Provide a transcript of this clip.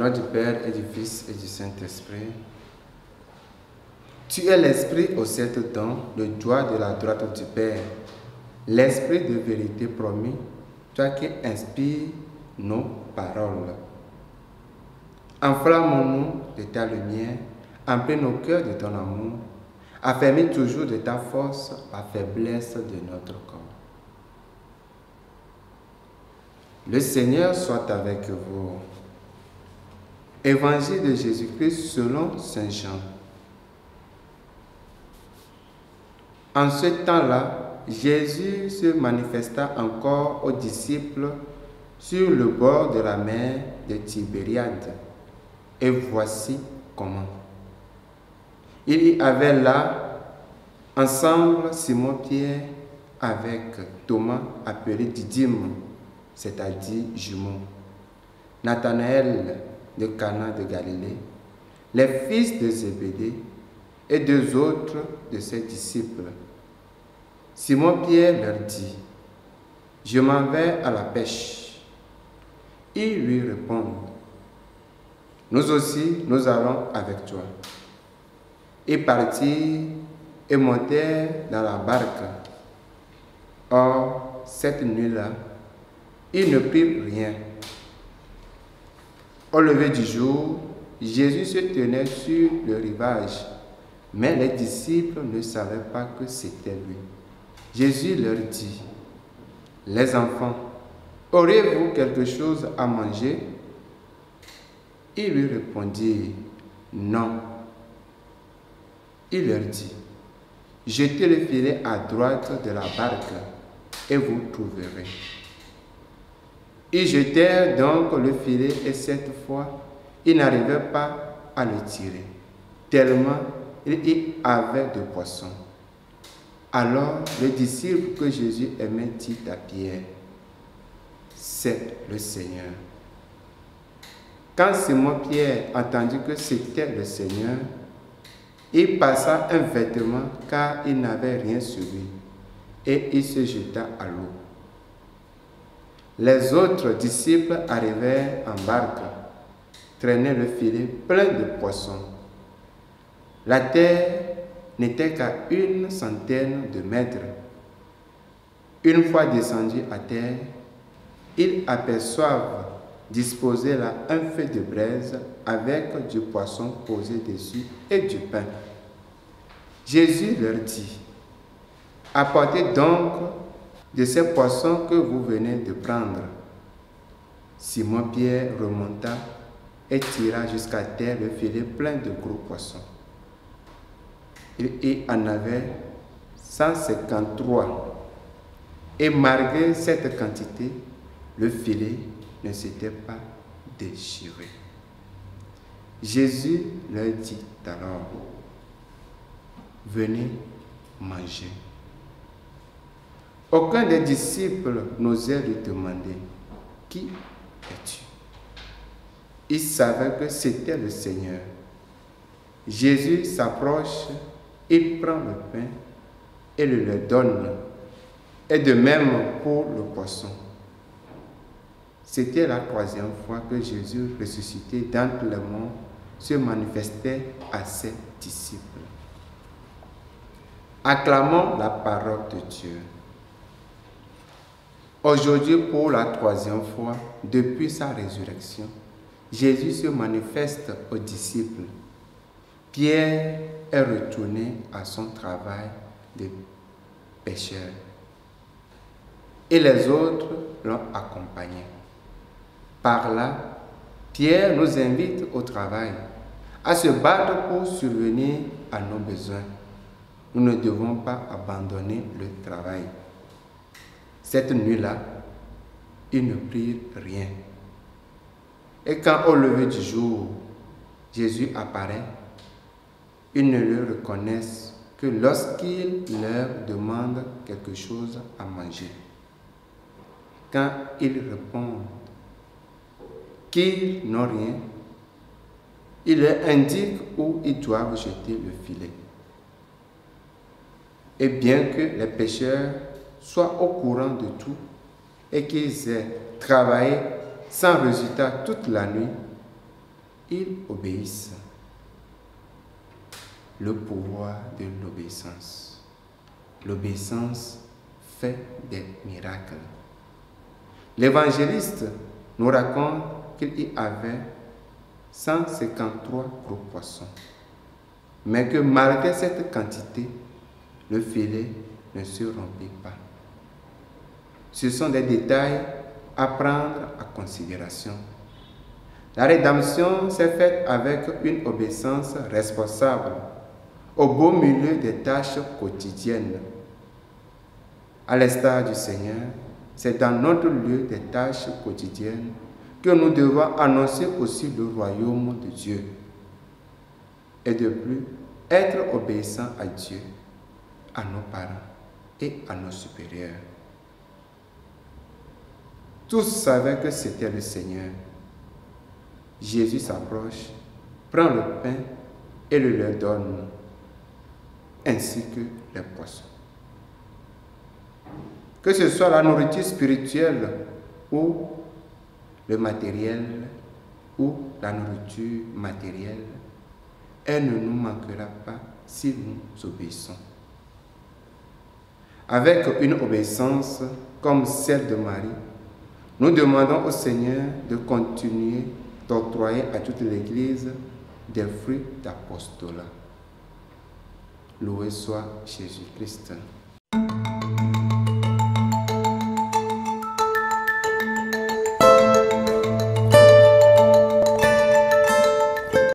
nom du Père et du Fils et du Saint-Esprit. Tu es l'Esprit aux 7 dents, le doigt de la droite du Père, l'Esprit de vérité promis, toi qui inspires nos paroles. Enflamme-nous de ta lumière, emplis nos cœurs de ton amour, affermis toujours de ta force la faiblesse de notre corps. Le Seigneur soit avec vous. Évangile de Jésus-Christ selon Saint Jean. En ce temps-là, Jésus se manifesta encore aux disciples sur le bord de la mer de Tibériade. Et voici comment. Il y avait là, ensemble, Simon-Pierre avec Thomas, appelé Didyme, c'est-à-dire jumeau, Nathanaël de Cana de Galilée, les fils de Zébédée et 2 autres de ses disciples. Simon-Pierre leur dit, « Je m'en vais à la pêche. » Ils lui répondent, « Nous aussi, nous allons avec toi. » Ils partirent et montèrent dans la barque. Or, cette nuit-là, ils ne prirent rien. Au lever du jour, Jésus se tenait sur le rivage, mais les disciples ne savaient pas que c'était lui. Jésus leur dit, « Les enfants, aurez-vous quelque chose à manger ?» Ils lui répondirent, « Non. » Il leur dit, « Jetez le filet à droite de la barque et vous trouverez. » Ils jetèrent donc le filet et cette fois, ils n'arrivaient pas à le tirer, tellement il y avait de poissons. Alors le disciple que Jésus aimait dit à Pierre, « C'est le Seigneur. » Quand Simon-Pierre entendit que c'était le Seigneur, il passa un vêtement car il n'avait rien sur lui et il se jeta à l'eau. Les autres disciples arrivèrent en barque, traînaient le filet plein de poissons. La terre n'était qu'à 100 de mètres. Une fois descendus à terre, ils aperçoivent disposé là un feu de braise avec du poisson posé dessus et du pain. Jésus leur dit, « Apportez donc de ces poissons que vous venez de prendre. » Simon-Pierre remonta et tira jusqu'à terre le filet plein de gros poissons. Il y en avait 153. Et malgré cette quantité, le filet ne s'était pas déchiré. Jésus leur dit alors, « Venez manger. » Aucun des disciples n'osait lui demander, « Qui es-tu » Il savait que c'était le Seigneur. Jésus s'approche, il prend le pain et le leur donne, et de même pour le poisson. C'était la 3e fois que Jésus, ressuscité d'entre les morts, se manifestait à ses disciples. Acclamons la parole de Dieu. Aujourd'hui, pour la 3e fois, depuis sa résurrection, Jésus se manifeste aux disciples. Pierre est retourné à son travail de pêcheur et les autres l'ont accompagné. Par là, Pierre nous invite au travail, à se battre pour survenir à nos besoins. Nous ne devons pas abandonner le travail. Cette nuit-là, ils ne prirent rien. Et quand au lever du jour, Jésus apparaît, ils ne le reconnaissent que lorsqu'il leur demande quelque chose à manger. Quand ils répondent qu'ils n'ont rien, il leur indique où ils doivent jeter le filet. Et bien que les pêcheurs soient au courant de tout et qu'ils aient travaillé sans résultat toute la nuit, ils obéissent. Le pouvoir de l'obéissance. L'obéissance fait des miracles. L'évangéliste nous raconte qu'il y avait 153 gros poissons, mais que malgré cette quantité, le filet ne se remplit pas. Ce sont des détails à prendre en considération. La rédemption s'est faite avec une obéissance responsable, au beau milieu des tâches quotidiennes. À l'instar du Seigneur, c'est dans notre lieu des tâches quotidiennes que nous devons annoncer aussi le royaume de Dieu. Et de plus, être obéissant à Dieu, à nos parents et à nos supérieurs. Tous savaient que c'était le Seigneur. Jésus s'approche, prend le pain et le leur donne, ainsi que les poissons. Que ce soit la nourriture spirituelle ou le matériel ou la nourriture matérielle, elle ne nous manquera pas si nous obéissons. Avec une obéissance comme celle de Marie, nous demandons au Seigneur de continuer d'octroyer à toute l'Église des fruits d'apostolat. Loué soit Jésus-Christ.